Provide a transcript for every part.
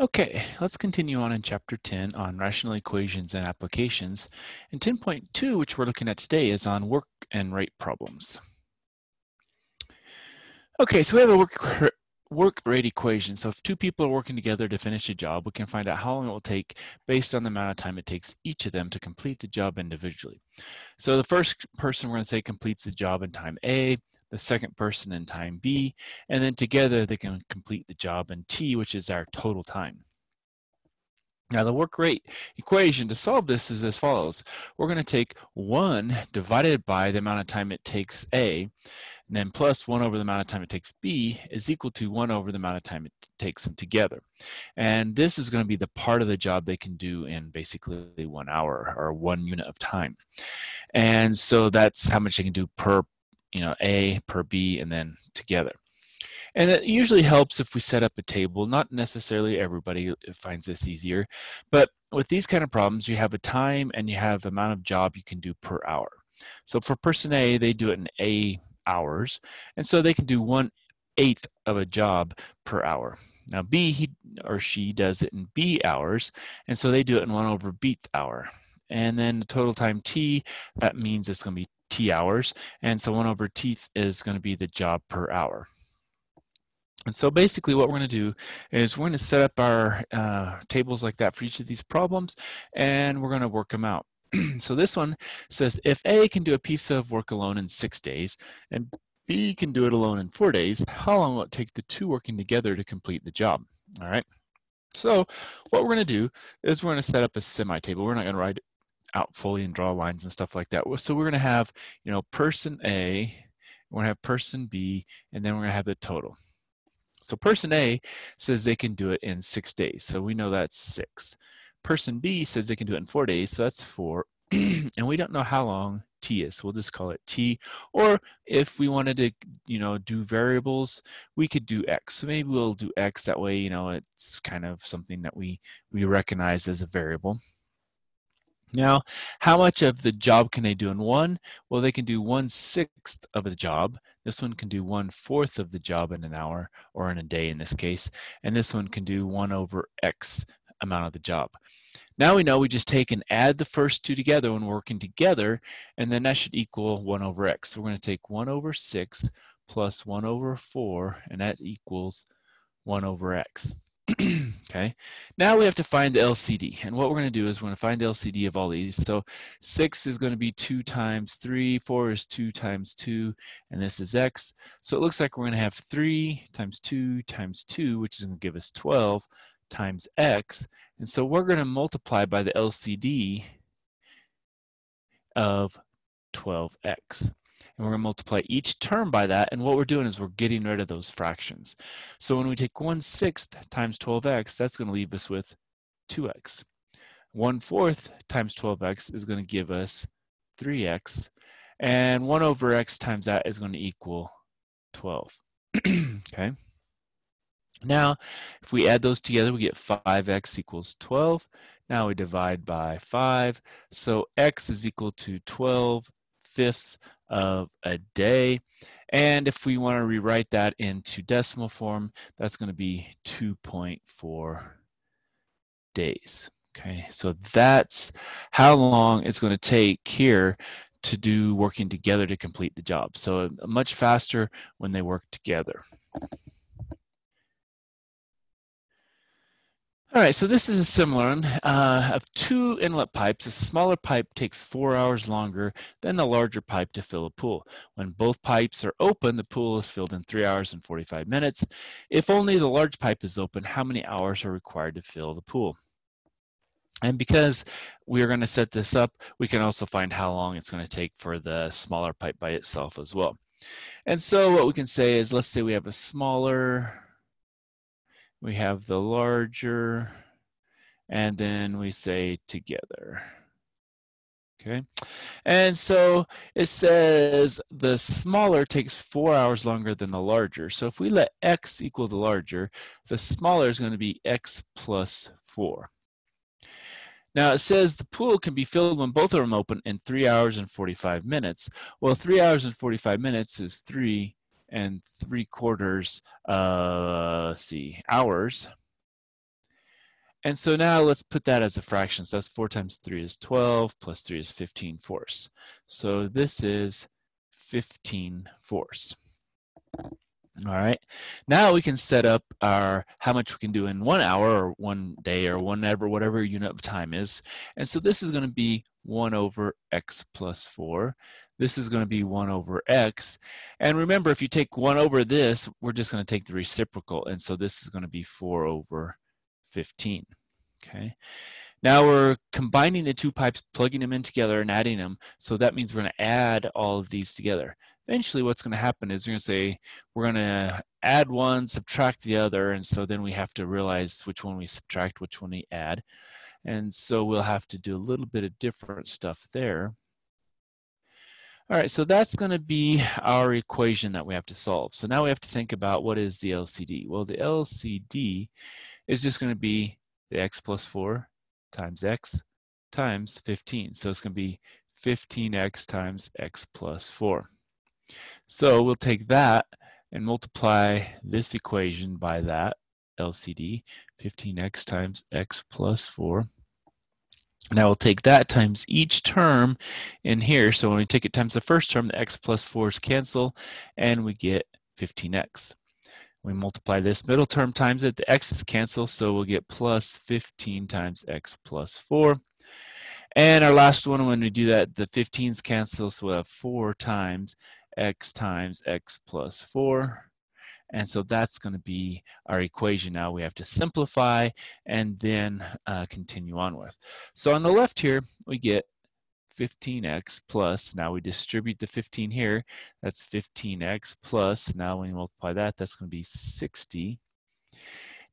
Okay, let's continue on in Chapter 10 on rational equations and applications. And 10.2, which we're looking at today, is on work and rate problems. Okay, so we have a work rate equation. So if two people are working together to finish a job, we can find out how long it will take based on the amount of time it takes each of them to complete the job individually. So the first person we're going to say completes the job in time A, the second person in time B, and then together they can complete the job in T, which is our total time. Now the work rate equation to solve this is as follows. We're going to take 1 divided by the amount of time it takes A, and then plus 1 over the amount of time it takes B is equal to 1 over the amount of time it takes them together. And this is going to be the part of the job they can do in basically 1 hour or 1 unit of time. And so that's how much they can do per A, per B, and then together. And it usually helps if we set up a table. Not necessarily everybody finds this easier, but with these kind of problems, you have a time and you have the amount of job you can do per hour. So for person A, they do it in A hours, and so they can do 1/8 of a job per hour. Now B, he or she does it in B hours, and so they do it in 1 over Bth hour. And then the total time T, that means it's going to be T hours, and so 1 over Tth is going to be the job per hour. And so basically what we're going to do is we're going to set up our tables like that for each of these problems, and we're going to work them out. So this one says if A can do a piece of work alone in 6 days and B can do it alone in 4 days, how long will it take the two working together to complete the job? All right. So what we're going to do is we're going to set up a semi-table. We're not going to write it out fully and draw lines and stuff like that. So we're going to have, person A, we're going to have person B, and then we're going to have the total. So person A says they can do it in 6 days. So we know that's 6. Person B says they can do it in 4 days. So that's 4. And we don't know how long T is. So we'll just call it T. Or if we wanted to, do variables, we could do X. So maybe we'll do X. That way, it's kind of something that we recognize as a variable. Now, how much of the job can they do in one? Well, they can do 1/6 of the job. This one can do 1/4 of the job in an hour, or in a day in this case. And this one can do 1 over X amount of the job. Now we know we just take and add the first two together when we're working together, and then that should equal 1 over X. So we're going to take 1 over 6 plus 1 over 4, and that equals 1 over X. Okay, now we have to find the LCD, and what we're going to do is we're going to find the LCD of all these. So 6 is going to be 2 times 3, 4 is 2 times 2, and this is X. So it looks like we're going to have 3 times 2 times 2, which is going to give us 12 times X, and so we're going to multiply by the LCD of 12X. And we're going to multiply each term by that, and what we're doing is we're getting rid of those fractions. So when we take 1/6 times 12X, that's going to leave us with 2X. 1/4 times 12X is going to give us 3X, and 1 over X times that is going to equal 12. Okay. Now, if we add those together, we get 5X equals 12. Now we divide by 5. So X is equal to 12/5 of a day. And if we want to rewrite that into decimal form, that's going to be 2.4 days. Okay, so that's how long it's going to take here to do working together to complete the job. So much faster when they work together. All right, so this is a similar one of 2 inlet pipes. A smaller pipe takes 4 hours longer than the larger pipe to fill a pool. When both pipes are open, the pool is filled in 3 hours and 45 minutes. If only the large pipe is open, how many hours are required to fill the pool? And because we're going to set this up, we can also find how long it's going to take for the smaller pipe by itself as well. And so what we can say is, let's say we have a smaller, we have the larger, and then we say together. Okay, and so it says the smaller takes 4 hours longer than the larger. So if we let X equal the larger, the smaller is going to be X plus 4. Now it says the pool can be filled when both of them open in 3 hours and 45 minutes. Well, 3 hours and 45 minutes is 3 3/4 hours. And so now let's put that as a fraction. So that's 4 times 3 is 12, plus 3 is 15 fourths. So this is 15 fourths. All right, now we can set up our how much we can do in 1 hour or 1 day or whatever unit of time is. And so this is going to be 1 over x plus 4. This is going to be 1 over x. And remember, if you take 1 over this, we're just going to take the reciprocal. And so this is going to be 4 over 15. Okay. Now we're combining the two pipes, plugging them in together and adding them. So that means we're going to add all of these together. Eventually what's going to happen is we're going to add one, subtract the other, and so then we have to realize which one we subtract, which one we add. And so we'll have to do a little bit of different stuff there. All right, so that's going to be our equation that we have to solve. So now we have to think about what is the LCD. Well, the LCD is just going to be the x plus 4 times x times 15. So it's going to be 15x times x plus 4. So we'll take that and multiply this equation by that LCD, 15x times x plus 4. Now we'll take that times each term in here. So when we take it times the first term, the x plus 4's cancel, and we get 15x. We multiply this middle term times it, the x's cancel, so we'll get plus 15 times x plus 4. And our last one, when we do that, the 15's cancel, so we'll have 4 times x plus 4. And so that's going to be our equation. Now we have to simplify and then continue on with. So on the left here, we get 15x plus, now we distribute the 15 here, that's 15x plus, now when you multiply that, that's going to be 60.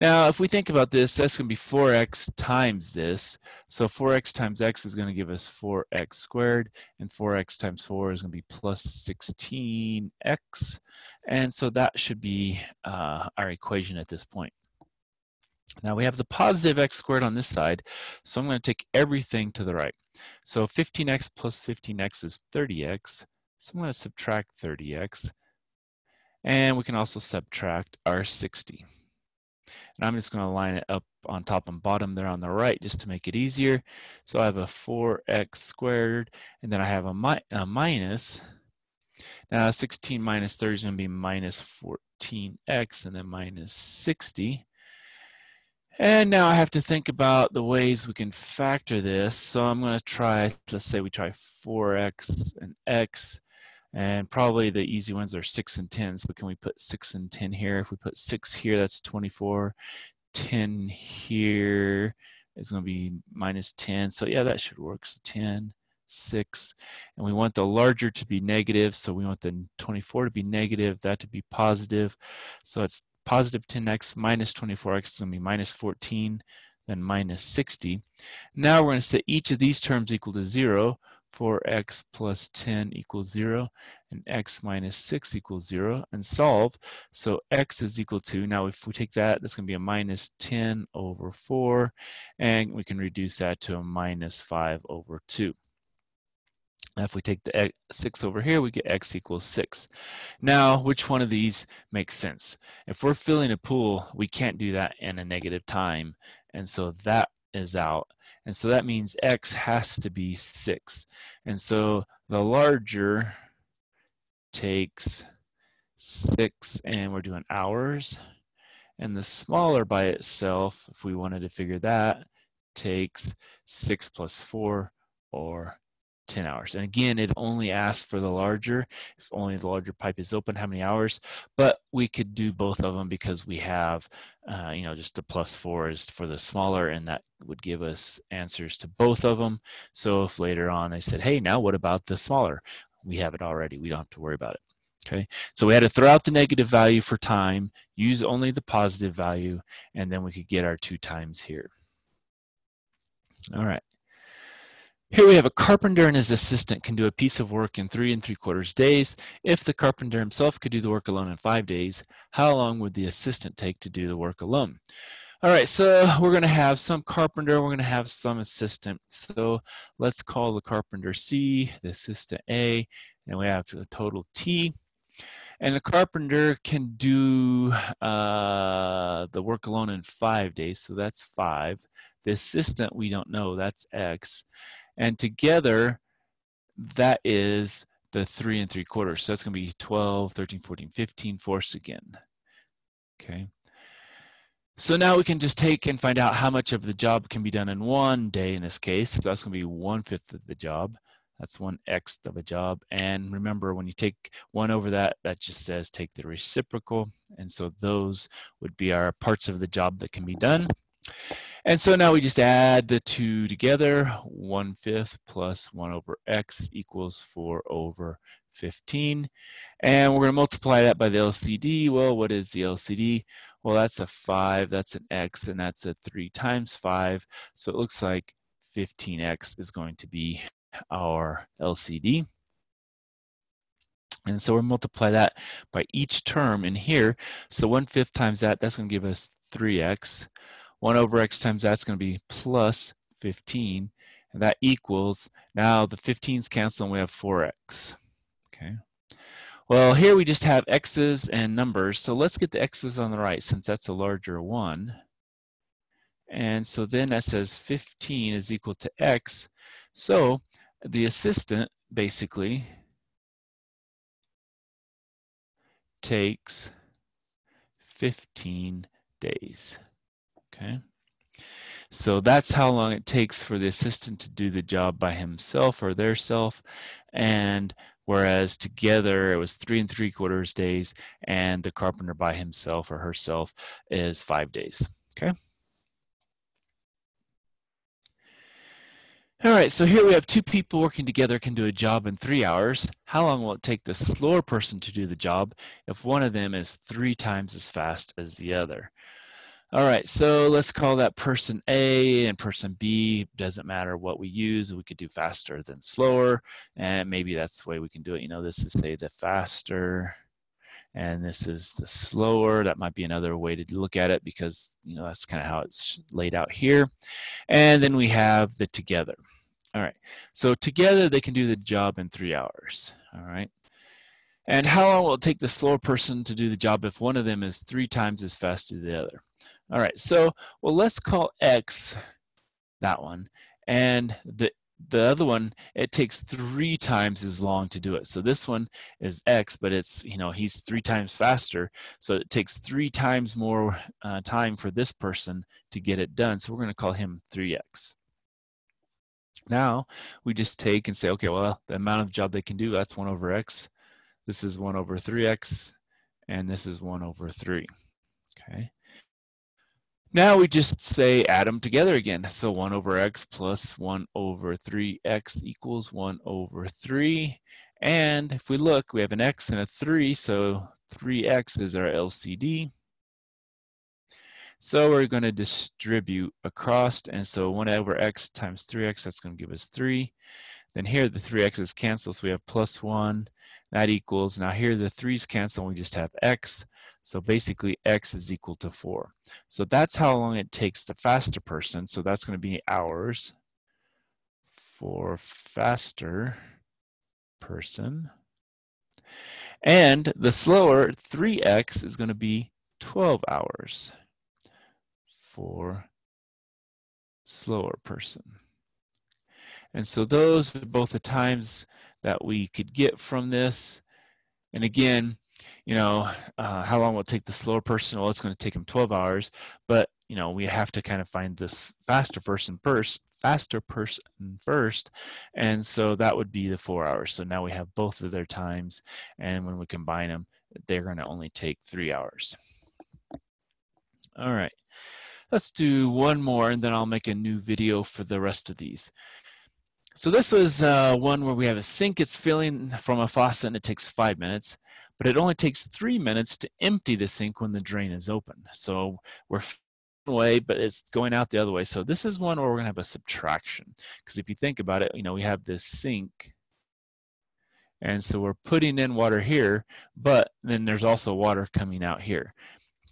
Now, if we think about this, that's going to be 4x times this. So 4x times x is going to give us 4x squared, and 4x times 4 is going to be plus 16x. And so that should be our equation at this point. Now we have the positive x squared on this side, so I'm going to take everything to the right. So 15x plus 15x is 30x, so I'm going to subtract 30x. And we can also subtract our 60. And I'm just going to line it up on top and bottom there on the right just to make it easier. So I have a 4x squared, and then I have a minus. Now 16 minus 30 is going to be minus 14x, and then minus 60. And now I have to think about the ways we can factor this. So I'm going to try, let's say we try 4x and x. And probably the easy ones are 6 and 10. So can we put 6 and 10 here? If we put 6 here, that's 24. 10 here is going to be minus 10. So yeah, that should work. So 10, 6. And we want the larger to be negative. So we want the 24 to be negative, that to be positive. So it's positive 10x minus 24x is going to be minus 14, then minus 60. Now we're going to set each of these terms equal to 0. 4x plus 10 equals 0, and x minus 6 equals 0, and solve. So x is equal to, now if we take that, that's going to be a minus 10 over 4, and we can reduce that to a minus 5 over 2. Now if we take the 6 over here, we get x equals 6. Now, which one of these makes sense? If we're filling a pool, we can't do that in a negative time, and so that is out. And so that means x has to be 6. And so the larger takes 6, and we're doing hours. And the smaller by itself, if we wanted to figure that, takes 6 plus 4, or 10 hours. And again, it only asks for the larger, if only the larger pipe is open, how many hours. But we could do both of them because we have, just the plus 4 is for the smaller, and that would give us answers to both of them. So if later on they said, hey, now what about the smaller? We have it already. We don't have to worry about it. Okay, so we had to throw out the negative value for time, use only the positive value, and then we could get our 2 times here. All right. Here we have a carpenter and his assistant can do a piece of work in 3 3/4 days. If the carpenter himself could do the work alone in 5 days, how long would the assistant take to do the work alone? All right, so we're going to have some carpenter, we're going to have some assistant. So let's call the carpenter C, the assistant A, and we have a total T. And the carpenter can do the work alone in 5 days, so that's 5. The assistant, we don't know, that's X. And together, that is the 3 3/4. So that's going to be 12, 13, 14, 15 fourths again. Okay. So now we can just take and find out how much of the job can be done in 1 day in this case. So that's going to be 1/5 of the job. That's 1/x of a job. And remember, when you take 1 over that, that just says take the reciprocal. And so those would be our parts of the job that can be done. And so now we just add the two together. 1/5 plus 1 over x equals 4 over 15. And we're going to multiply that by the LCD. Well, what is the LCD? Well, that's a 5, that's an x, and that's a 3 times 5. So it looks like 15x is going to be our LCD. And so we'll multiply that by each term in here. So 1/5 times that, that's going to give us 3x. 1 over x times that's going to be plus 15. And that equals, now the 15's cancel and we have 4x. Okay. Well, here we just have x's and numbers. So let's get the x's on the right since that's a larger one. And so then that says 15 is equal to x. So the assistant basically takes 15 days. Okay. So that's how long it takes for the assistant to do the job by himself or theirself. And whereas together it was 3 3/4 days, and the carpenter by himself or herself is 5 days. Okay. All right, so here we have 2 people working together can do a job in 3 hours. How long will it take the slower person to do the job if one of them is 3 times as fast as the other? All right, so let's call that person A and person B. Doesn't matter what we use. We could do faster than slower, and maybe that's the way we can do it. You know, this is, say, the faster, and this is the slower. That might be another way to look at it because, you know, that's kind of how it's laid out here. And then we have the together. All right, so together they can do the job in 3 hours. All right. And how long will it take the slower person to do the job if one of them is 3 times as fast as the other? All right, so, well, let's call X that one. And the other one, it takes 3 times as long to do it. So this one is X, but it's, you know, he's 3 times faster. So it takes 3 times more time for this person to get it done. So we're going to call him 3X. Now we just take and say, okay, well, the amount of job they can do, that's 1 over X. This is 1 over 3x, and this is 1 over 3. Okay. Now we just say add them together again. So 1 over x plus 1 over 3x equals 1 over 3. And if we look, we have an x and a 3, so 3x is our LCD. So we're going to distribute across, and so 1 over x times 3x, that's going to give us 3. Then here the 3x's cancel, so we have plus 1. That equals, now here the 3's cancel, and we just have x. So basically x is equal to 4. So that's how long it takes the faster person. So that's going to be hours for faster person. And the slower 3x is going to be 12 hours for slower person. And so those are both the times that we could get from this. And again, you know, how long will it take the slower person? Well, it's going to take them 12 hours, but, you know, we have to kind of find this faster person first, and so that would be the 4 hours. So now we have both of their times, and when we combine them, they're going to only take 3 hours. All right, let's do one more, and then I'll make a new video for the rest of these. So this was one where we have a sink. It's filling from a faucet, and it takes 5 minutes, but it only takes 3 minutes to empty the sink when the drain is open. So we're away, but it's going out the other way. So this is one where we're going to have a subtraction, because if you think about it, you know, we have this sink, and so we're putting in water here, but then there's also water coming out here.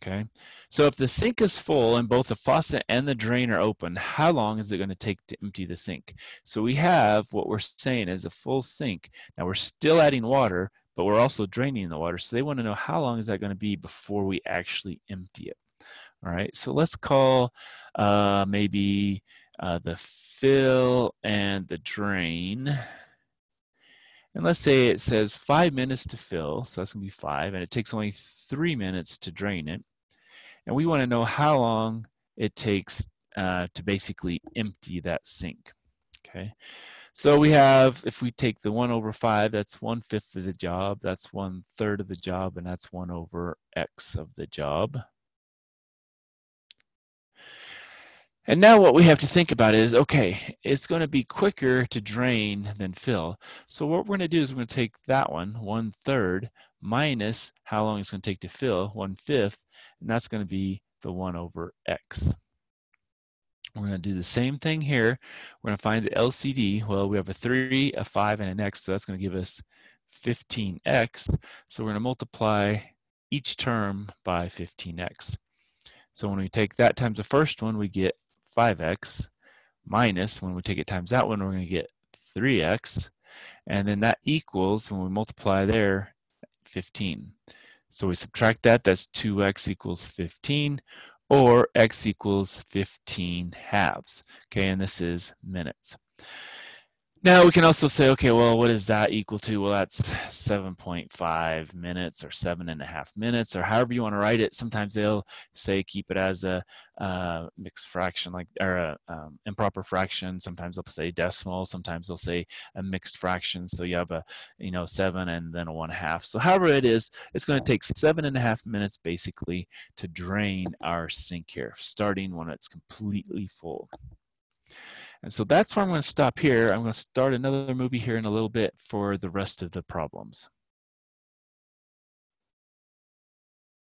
Okay, so if the sink is full and both the faucet and the drain are open, how long is it going to take to empty the sink? So we have what we're saying is a full sink. Now we're still adding water, but we're also draining the water. So they want to know how long is that going to be before we actually empty it. All right, so let's call maybe the fill and the drain. And let's say it says 5 minutes to fill, so that's going to be 5, and it takes only 3 minutes to drain it. And we want to know how long it takes to basically empty that sink. Okay, so we have, if we take the 1/5, that's 1/5 of the job, that's 1/3 of the job, and that's 1/x of the job. And now what we have to think about is, okay, it's going to be quicker to drain than fill. So what we're going to do is we're going to take that one, 1/3, minus how long it's going to take to fill, 1/5, and that's going to be the 1/x. We're going to do the same thing here. We're going to find the LCD. Well, we have a 3, a 5, and an x, so that's going to give us 15x. So we're going to multiply each term by 15x. So when we take that times the first one, we get 5x, minus, when we take it times that one, we're going to get 3x, and then that equals, when we multiply there, 15. So we subtract that, that's 2x equals 15, or x equals 15 halves. Okay, and this is minutes. Now we can also say, okay, well, what is that equal to? Well, that's 7.5 minutes or 7.5 minutes, or however you want to write it. Sometimes they'll say keep it as a mixed fraction, like, or a improper fraction. Sometimes they'll say decimal. Sometimes they'll say a mixed fraction. So you have a 7 and then a 1/2. So however it is, it's going to take 7.5 minutes basically to drain our sink here, starting when it's completely full. And so that's where I'm going to stop here. I'm going to start another movie here in a little bit for the rest of the problems.